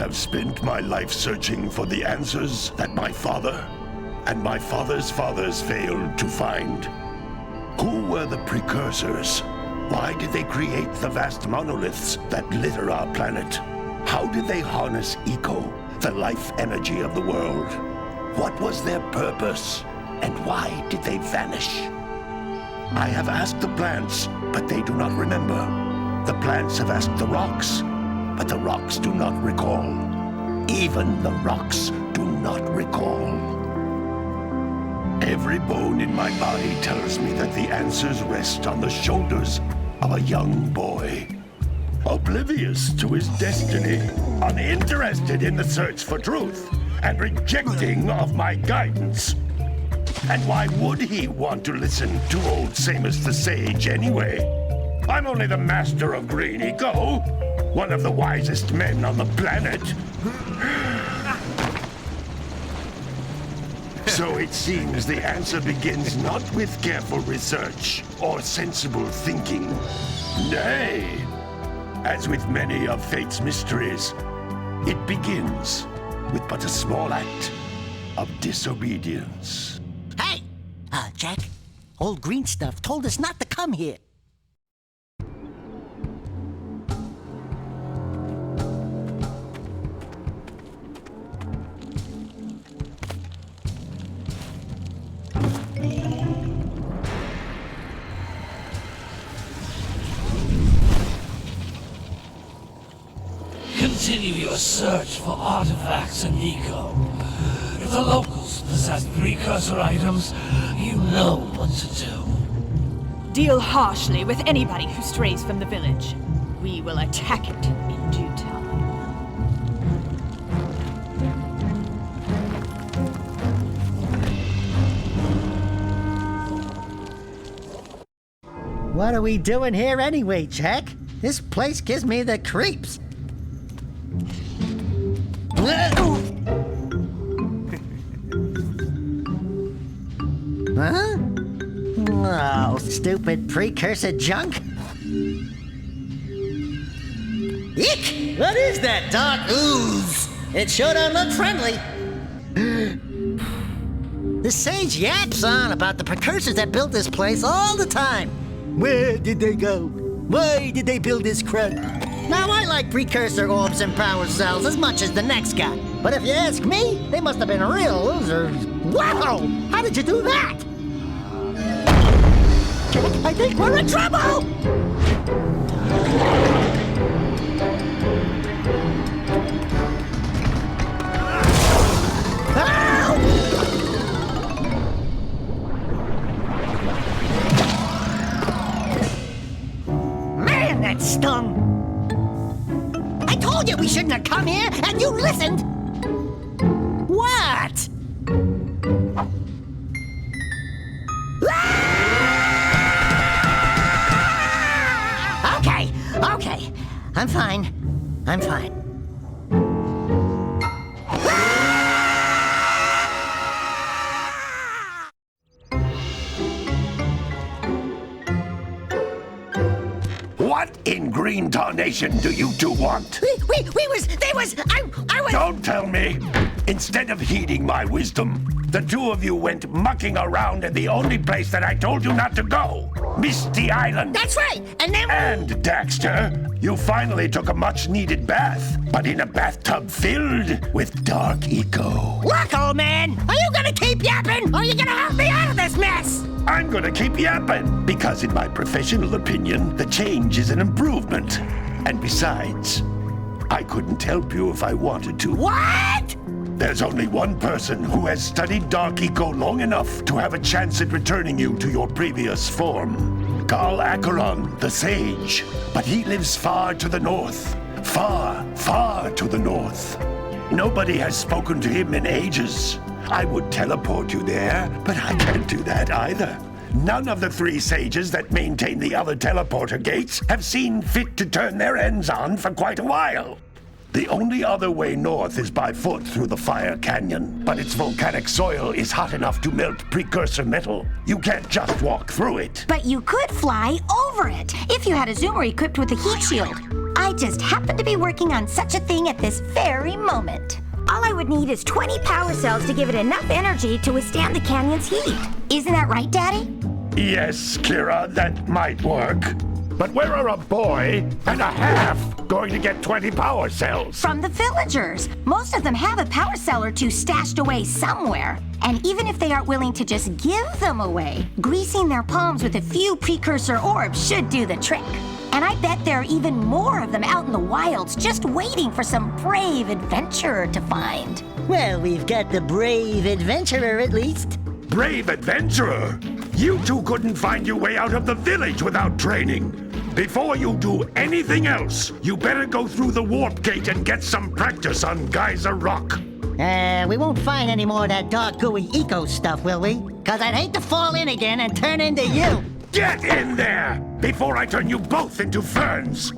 have spent my life searching for the answers that my father and my father's fathers failed to find. Who were the precursors? Why did they create the vast monoliths that litter our planet? How did they harness eco, the life energy of the world? What was their purpose? And why did they vanish? I have asked the plants, but they do not remember. The plants have asked the rocks, but the rocks do not recall. Even the rocks do not recall. Every bone in my body tells me that the answers rest on the shoulders of a young boy. Oblivious to his destiny, uninterested in the search for truth, and rejecting of my guidance. And why would he want to listen to old Samus the Sage anyway? I'm only the master of green eco, one of the wisest men on the planet. So it seems the answer begins not with careful research or sensible thinking. Nay, as with many of fate's mysteries, it begins with but a small act of disobedience. Hey! Jack, old green stuff told us not to come here. Continue your search for artifacts and eco. If the locals possess precursor items, you know what to do. Deal harshly with anybody who strays from the village. We will attack it in due time. What are we doing here anyway, Jack? This place gives me the creeps. Huh? Oh, stupid precursor junk. Eek! What is that dark ooze? It sure don't look friendly. The sage yaps on about the precursors that built this place all the time. Where did they go? Why did they build this crud? Now, I like precursor orbs and power cells as much as the next guy. But if you ask me, they must have been real losers. Wow! How did you do that? I think we're in trouble! Man, that stung! I told you we shouldn't have come here, and you listened! What? Okay. I'm fine. What in green tarnation do you two want? I was... Don't tell me! Instead of heeding my wisdom, the two of you went mucking around in the only place that I told you not to go. Misty Island. That's right, and then... And, Daxter, you finally took a much-needed bath, but in a bathtub filled with dark eco. Look, old man, are you gonna keep yapping, or are you gonna help me out of this mess? I'm gonna keep yapping, because in my professional opinion, the change is an improvement. And besides, I couldn't help you if I wanted to. What? There's only one person who has studied Dark Eco long enough to have a chance at returning you to your previous form. Carl Acheron, the Sage. But he lives far to the north. Far, far to the north. Nobody has spoken to him in ages. I would teleport you there, but I can't do that either. None of the three sages that maintain the other teleporter gates have seen fit to turn their ends on for quite a while. The only other way north is by foot through the Fire Canyon, but its volcanic soil is hot enough to melt precursor metal. You can't just walk through it. But you could fly over it if you had a zoomer equipped with a heat shield. I I just happen to be working on such a thing at this very moment. All I would need is 20 power cells to give it enough energy to withstand the canyon's heat. Isn't that right, Daddy? Yes, Kira, that might work. But where are a boy and a half going to get 20 power cells? From the villagers. Most of them have a power cell or two stashed away somewhere. And even if they aren't willing to just give them away, greasing their palms with a few precursor orbs should do the trick. And I bet there are even more of them out in the wilds just waiting for some brave adventurer to find. Well, we've got the brave adventurer at least. Brave adventurer? You two couldn't find your way out of the village without training. Before you do anything else, you better go through the warp gate and get some practice on Geyser Rock. We won't find any more of that dark gooey eco stuff, will we? 'Cause I'd hate to fall in again and turn into you. Get in there before I turn you both into ferns.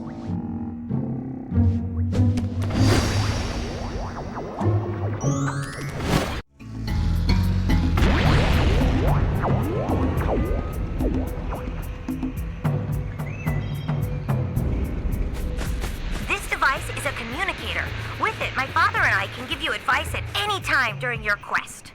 This device is a communicator. With it, my father and I can give you advice at any time during your quest.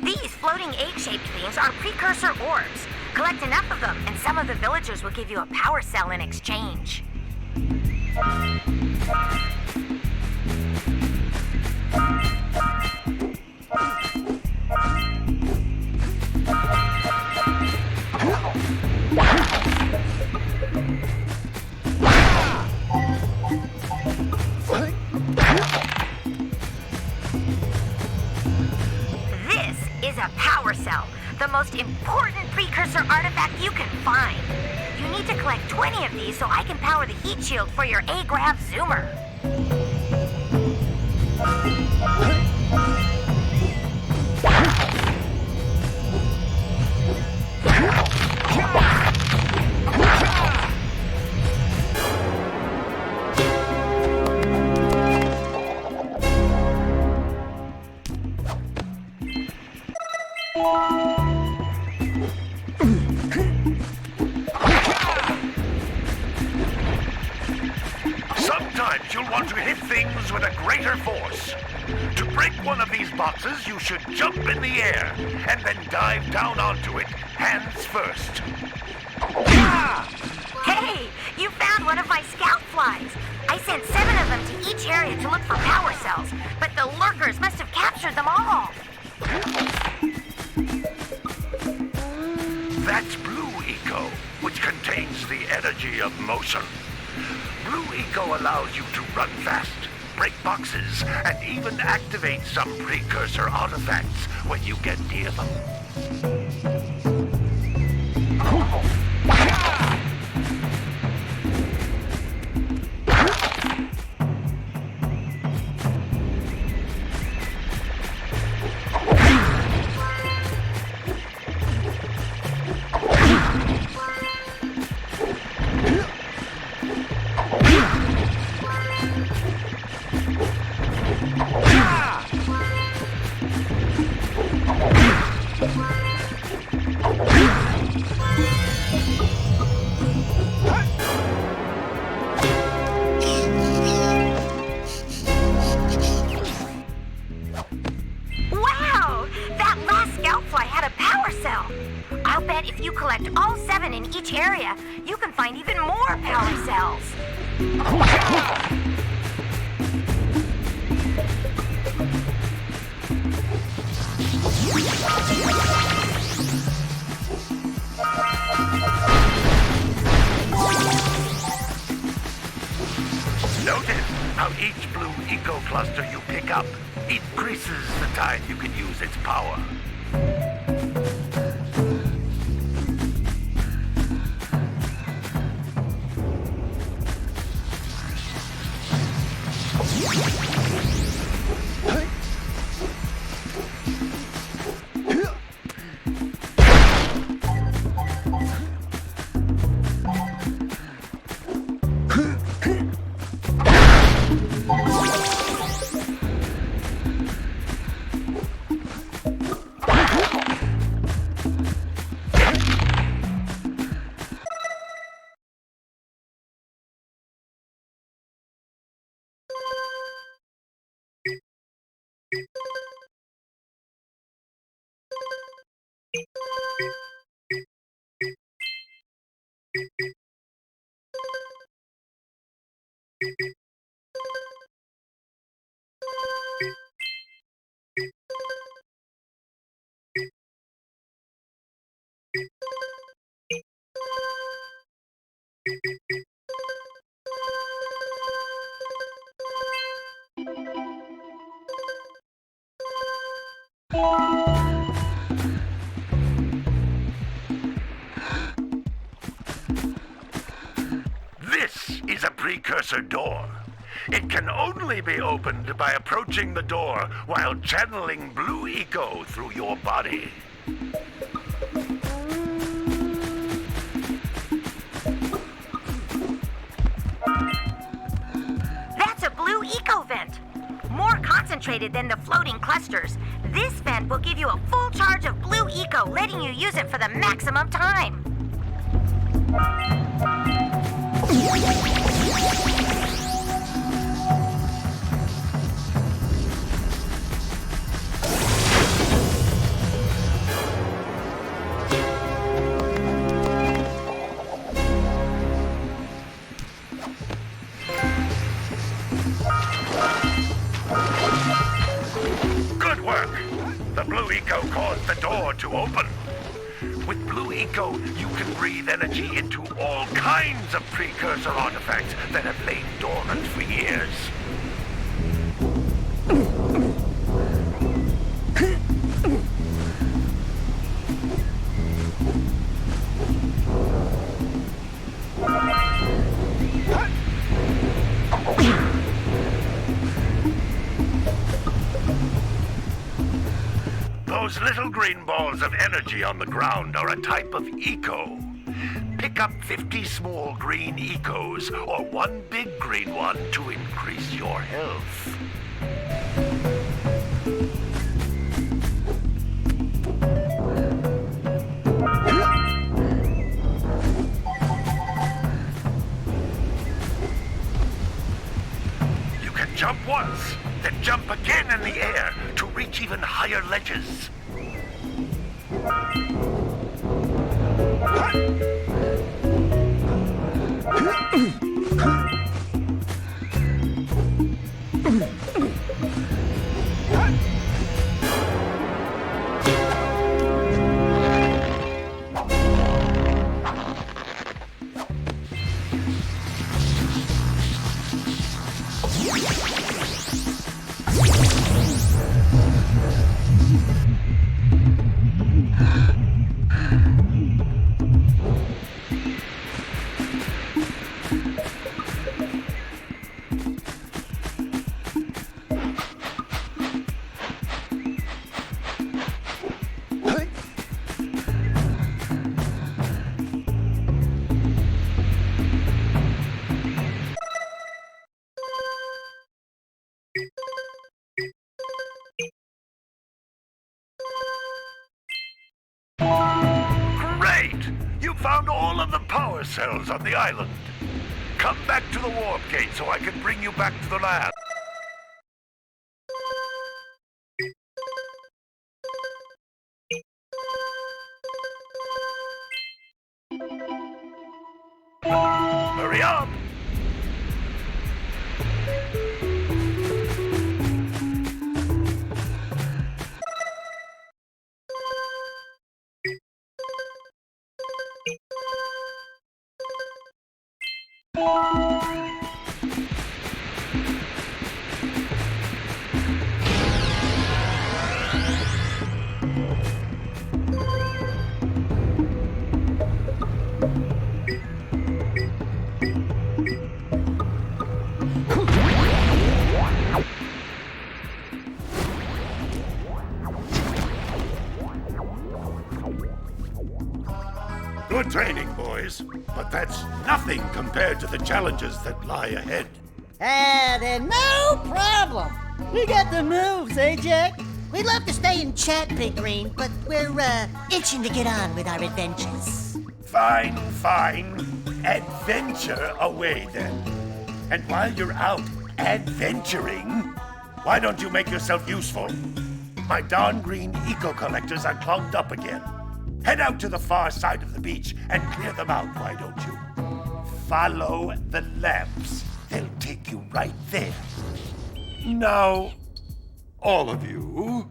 These floating egg-shaped things are precursor orbs. Collect enough of them, and some of the villagers will give you a power cell in exchange. This is a power cell, the most important precursor artifact you can find. You need to collect 20 of these so I can power the heat shield for your A-Grav zoomer. Sometimes you'll want to hit things with a greater force. To break one of these boxes, you should jump in the air and then dive down onto it, hands first. Hey, you found one of my scout flies. I sent 7 of them to each area to look for power cells, but the lurkers must have captured them all. That's Blue Eco, which contains the energy of motion. Blue Eco allows you to run fast, break boxes, and even activate some precursor artifacts when you get near them. Wow! That last scout fly had a power cell. I'll bet if you collect all 7 in each area, you can find even more power cells. Notice how each Blue Eco cluster you pick up increases the time you can use its power. This is a precursor door. It can only be opened by approaching the door while channeling blue eco through your body. That's a blue eco vent. More concentrated than the floating clusters. This vent will give you a full charge of blue eco, letting you use it for the maximum time. Good work! The blue eco caused the door to open. With blue eco, you can breathe energy into all kinds of precursor artifacts that have lain dormant for years. Those little green balls of energy on the ground are a type of eco. Pick up 50 small green ecos or one big green one to increase your health. You can jump once, then jump again in the air to reach even higher ledges. Great! You found all of the power cells on the island. Come back to the warp gate so I can bring you back to the lab. Hurry up! Good training, boys, but that's nothing compared to the challenges that lie ahead. Then no problem. We got the moves, eh, Jack? We'd love to stay and chat, Big Green, but we're, itching to get on with our adventures. Fine, fine. Adventure away, then. And while you're out adventuring, why don't you make yourself useful? My darn green eco-collectors are clogged up again. Head out to the far side of the beach and clear them out, why don't you? Follow the lamps. They'll take you right there. Now, all of you,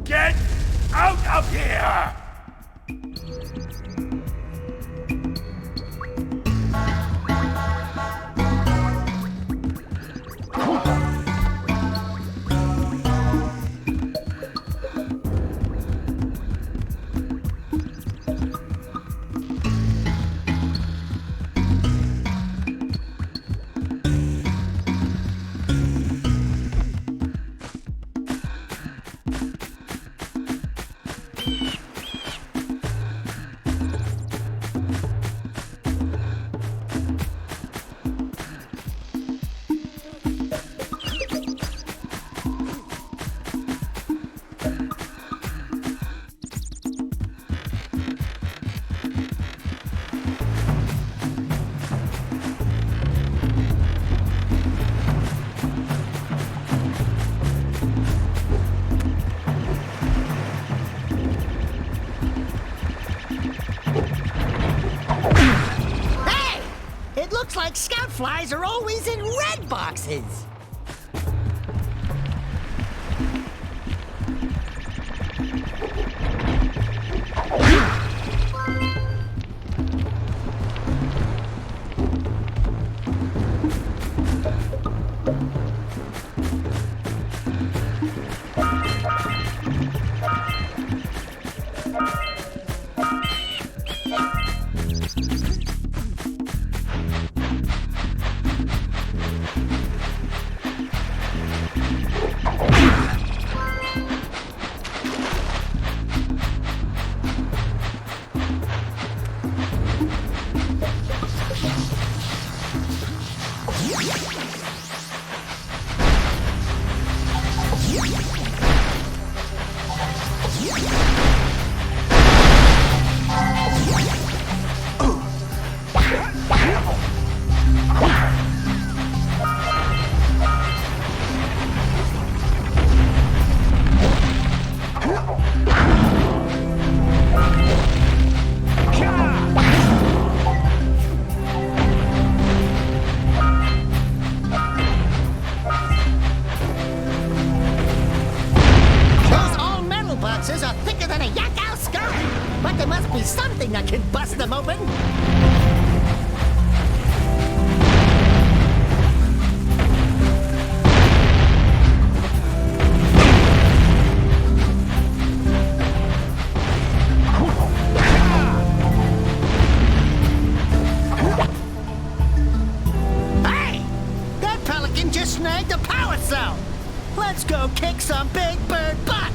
get out of here! Like scout flies are always in red boxes. Something that can bust them open. Hey! That pelican just snagged a power cell. Let's go kick some big bird butt.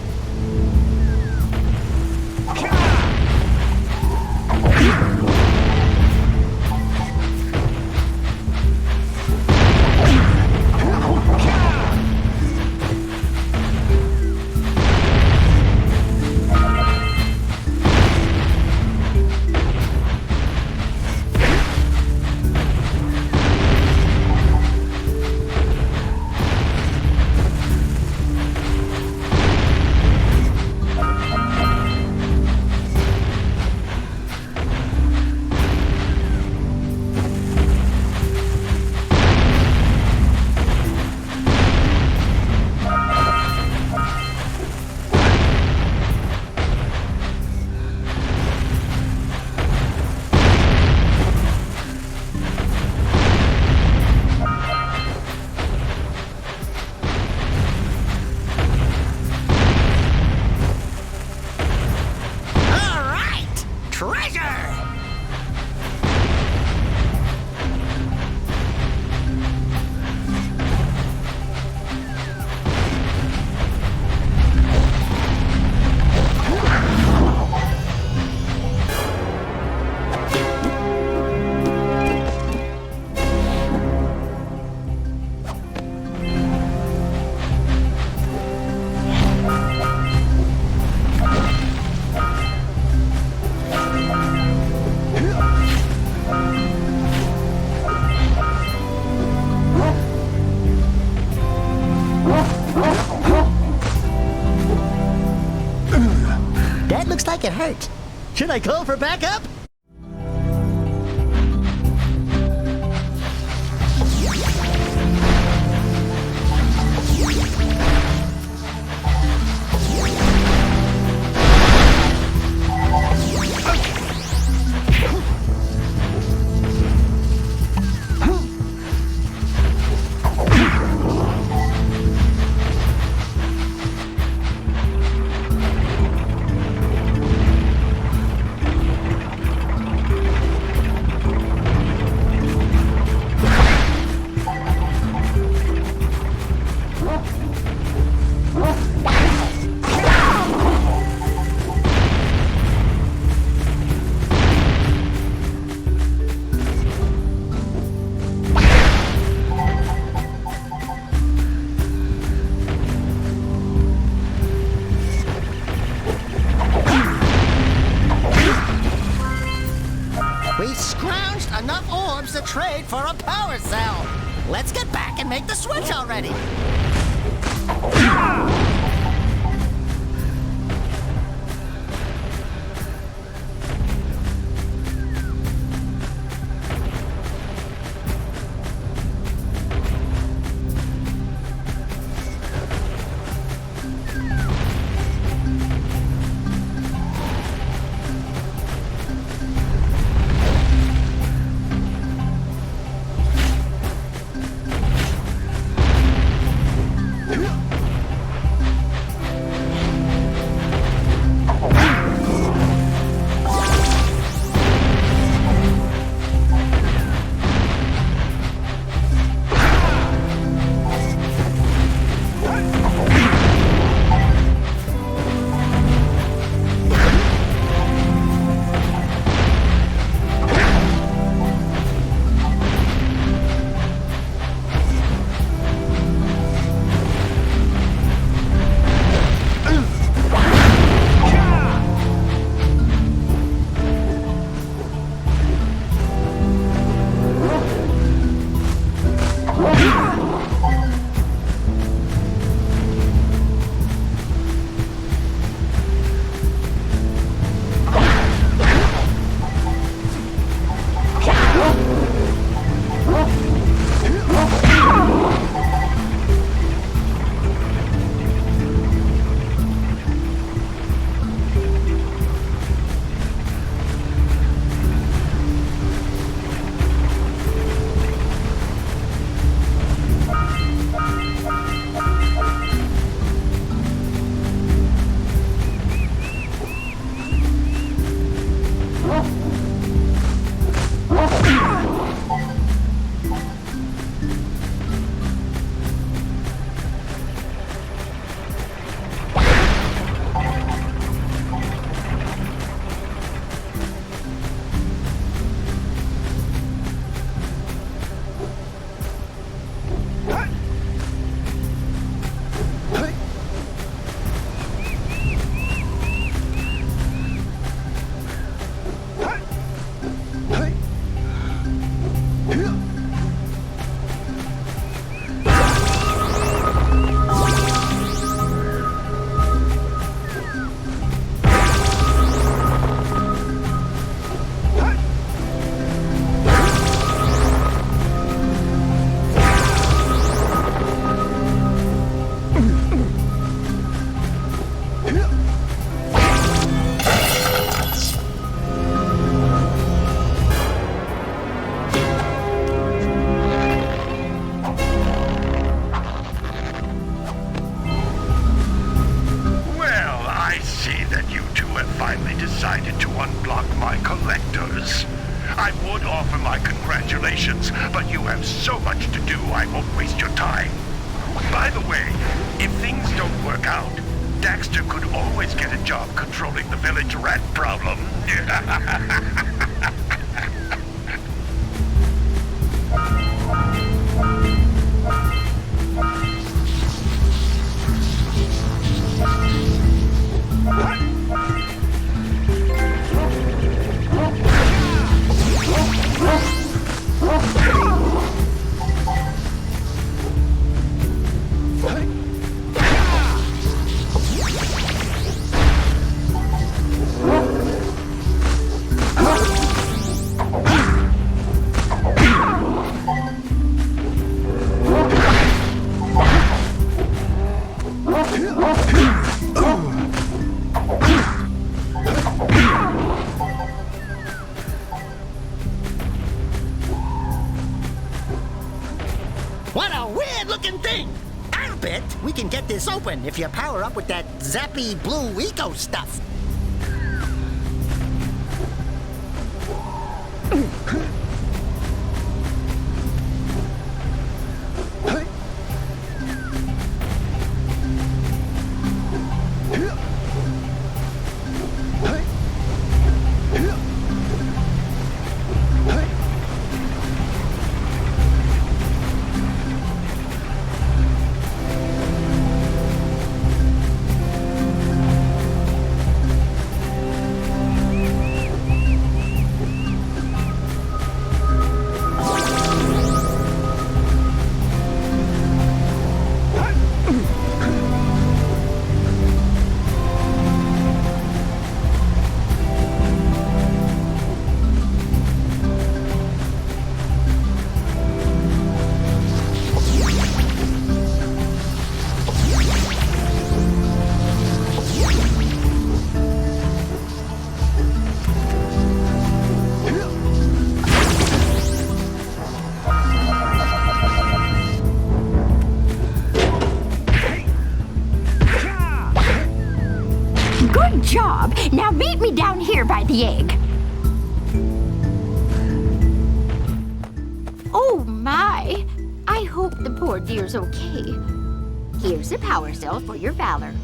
Should I call for backup? We've scrounged enough orbs to trade for a power cell. Let's get back and make the switch already. decided to unblock my collectors. I would offer my congratulations, but you have so much to do I won't waste your time. By the way, if things don't work out, Daxter could always get a job controlling the village rat problem. we can get this open if you power up with that zappy blue eco stuff. Good job. Now meet me down here by the egg. Oh my! I hope the poor dear's okay. Here's a power cell for your valor.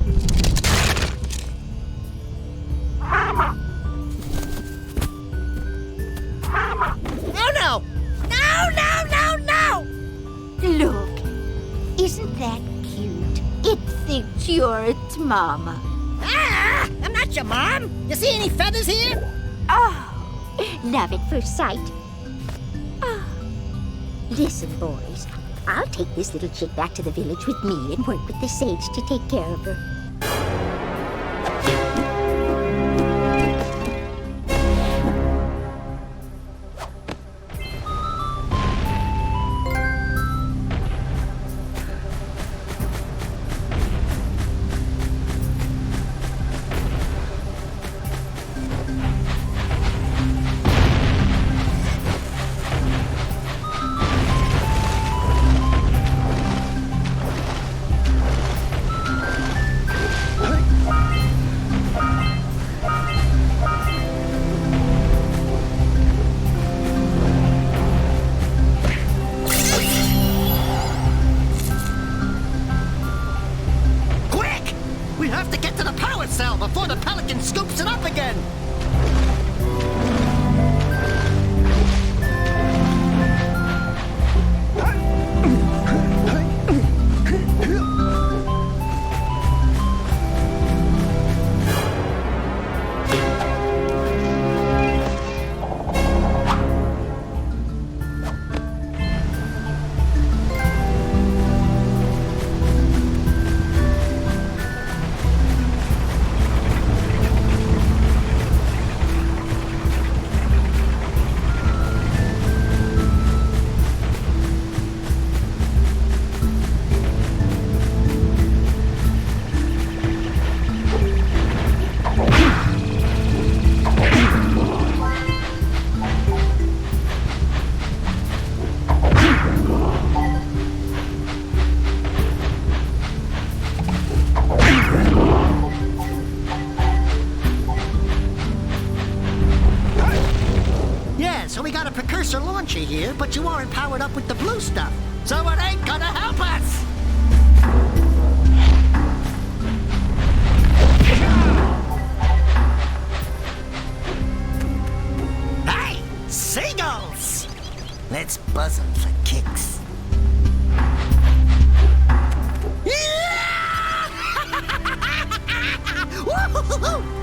Oh no! No, no, no, no! Look, isn't that cute? It thinks you're its mama. Ah! I'm not your mom! You see any feathers here? Oh, love at first sight. Oh. Listen, boys. I'll take this little chick back to the village with me and work with the sage to take care of her. We have to get to the power cell before the pelican scoops it up again! So we got a precursor launcher here, but you aren't powered up with the blue stuff. So it ain't gonna help us! Hey! Seagulls! Let's buzz them for kicks. Yeah! Woo-hoo-hoo-hoo!